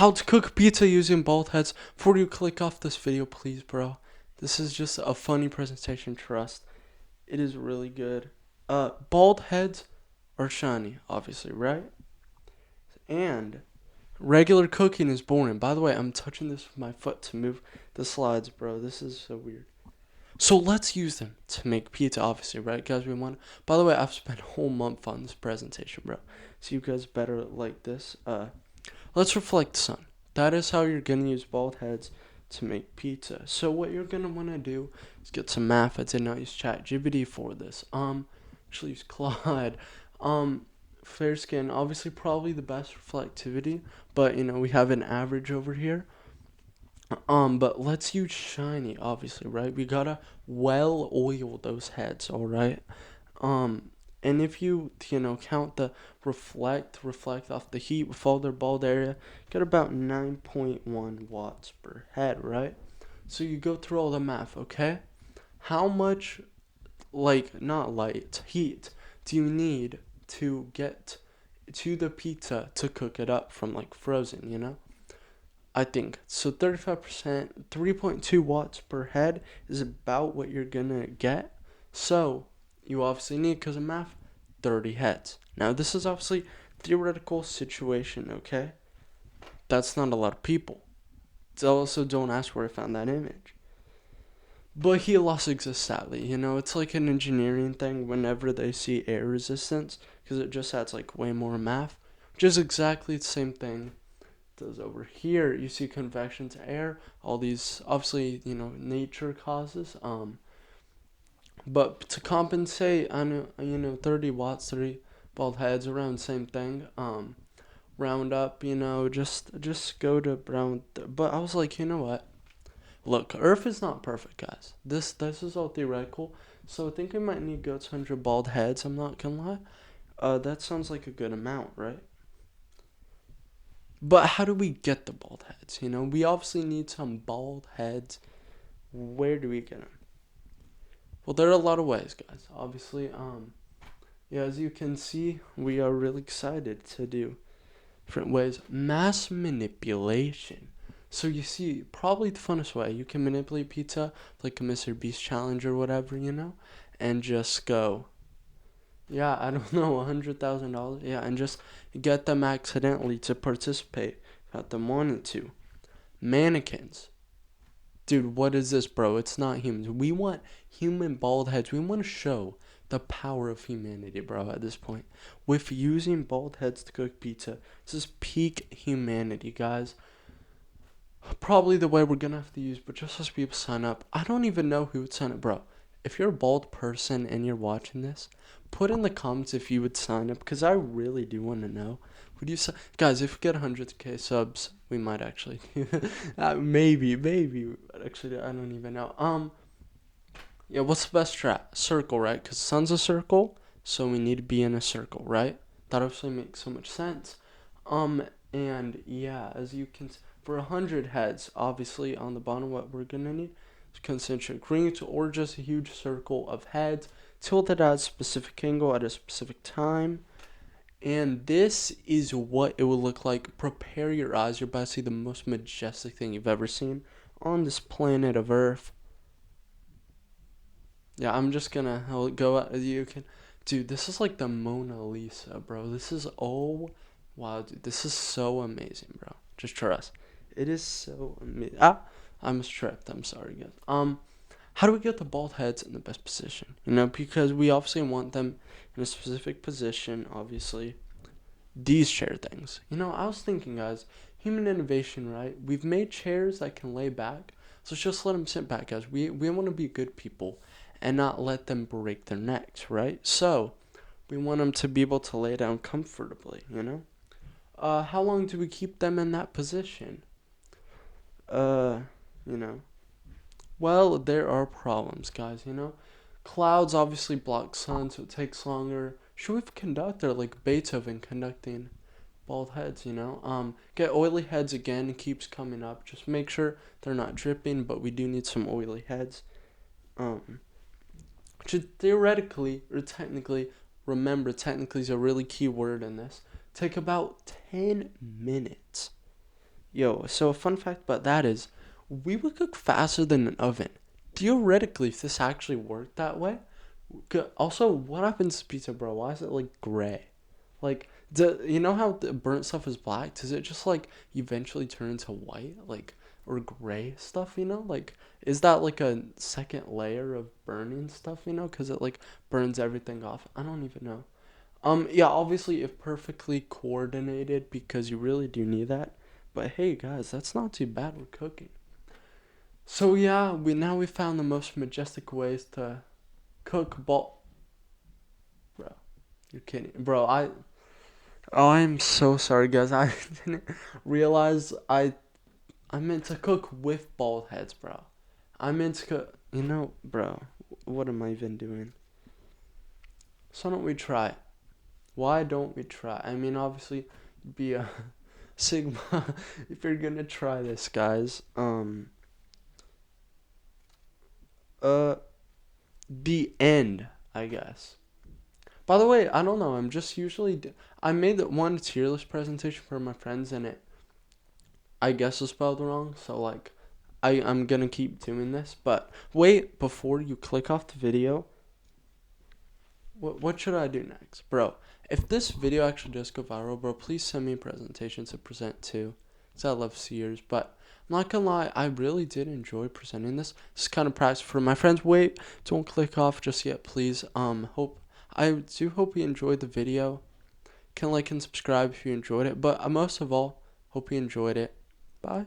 How to cook pizza using bald heads. Before you click off this video, please, bro. This is just a funny presentation, trust. It is really good. Bald heads are shiny, obviously, right? And regular cooking is boring. By the way, I'm touching this with my foot to move the slides, bro. This is so weird. So let's use them to make pizza, obviously, right, guys? We want. By the way, I've spent a whole month on this presentation, bro. So you guys better like this. Let's reflect the sun. That is how you're gonna use bald heads to make pizza. So what you're gonna wanna do is get some math. I did not use ChatGPT for this. Actually use Claude. Fair skin, obviously probably the best reflectivity, but we have an average over here. But let's use shiny, obviously, right? We gotta well oil those heads, all right? Um, and if you count the reflect off the heat with all their bald area, get about 9.1 watts per head, right? So you go through all the math, okay? How much, like, not light, heat do you need to get to the pizza to cook it up from, like, frozen? I think. So 35%, 3.2 watts per head is about what you're gonna get. So you obviously need, because of math, 30 heads. Now this is obviously theoretical situation, okay? That's not a lot of people. Also, don't ask where I found that image. But heat loss exists, sadly. It's like an engineering thing whenever they see air resistance, because it just adds like way more math, which is exactly the same thing does over here. You see convection to air, all these obviously nature causes. But to compensate, I know 30 watts, 30 bald heads, around same thing. Round up, just go to around. But I was like, you know what? Look, Earth is not perfect, guys. This is all theoretical. So I think I might need to go to 100 bald heads. I'm not gonna lie. That sounds like a good amount, right? But how do we get the bald heads? We obviously need some bald heads. Where do we get them? Well, there are a lot of ways, guys. Obviously, yeah, as you can see, we are really excited to do different ways. Mass manipulation. So you see, probably the funnest way you can manipulate pizza, like a Mr. Beast challenge or whatever, and just go, yeah, I don't know, $100,000, yeah, and just get them accidentally to participate without them wanting to. Mannequins. Dude, what is this, bro? It's not humans. We want human bald heads. We want to show the power of humanity, bro, at this point. With using bald heads to cook pizza, this is peak humanity, guys. Probably the way we're gonna have to use, but just as people sign up. I don't even know who would sign up, bro. If you're a bald person and you're watching this, put in the comments if you would sign up, because I really do want to know. Would you say, guys, if we get 100k subs, we might actually maybe, actually, I don't even know. Yeah, what's the best strat? Circle, right? Because sun's a circle, so we need to be in a circle, right? That obviously makes so much sense. And yeah, as you can, for 100 heads, obviously on the bottom, what we're gonna need is concentric rings or just a huge circle of heads tilted at a specific angle at a specific time. And this is what it will look like. Prepare your eyes. You're about to see the most majestic thing you've ever seen on this planet of Earth. Yeah, I'm just gonna go out. You can, dude. This is like the Mona Lisa, bro. This is wow, dude. This is so amazing, bro. Just trust. It is so amazing. I'm tripped. I'm sorry, guys. How do we get the bald heads in the best position? Because we obviously want them in a specific position. Obviously, these chair things. I was thinking, guys, human innovation, right? We've made chairs that can lay back, so just let them sit back, guys. We want to be good people and not let them break their necks, right? So we want them to be able to lay down comfortably. How long do we keep them in that position? Uh, you know. Well, there are problems, guys. Clouds obviously block sun, so it takes longer. Should we have a conductor like Beethoven conducting bald heads? Get oily heads again. It keeps coming up. Just make sure they're not dripping, but we do need some oily heads. Should theoretically or technically, remember, technically is a really key word in this, take about 10 minutes Yo, so a fun fact about that is we would cook faster than an oven. Theoretically, if this actually worked that way. Also, what happens to pizza, bro? Why is it like gray? Like, you know how the burnt stuff is black? Does it just like eventually turn into white, like, or gray stuff? Like, is that like a second layer of burning stuff? Because it like burns everything off. I don't even know. Yeah, obviously, if perfectly coordinated, because you really do need that. But hey, guys, that's not too bad with cooking. So yeah, we found the most majestic ways to cook ball. Bro, you're kidding, bro. I'm so sorry, guys. I didn't realize I meant to cook with bald heads, bro. I meant to cook. Bro. What am I even doing? So don't we try? Why don't we try? I mean, obviously, be a Sigma if you're gonna try this, guys. Uh, the end, I guess. By the way, I don't know. I'm just usually. I made that one tier list presentation for my friends, and it, I guess, is spelled wrong. So, like, I'm gonna keep doing this. But wait, before you click off the video, what should I do next? Bro, if this video actually does go viral, bro, please send me a presentation to present to. Because I love Sears. But I'm not gonna lie, I really did enjoy presenting this. This is kind of practice for my friends. Wait, don't click off just yet, please. I do hope you enjoyed the video. Can like and subscribe if you enjoyed it. But most of all, hope you enjoyed it. Bye.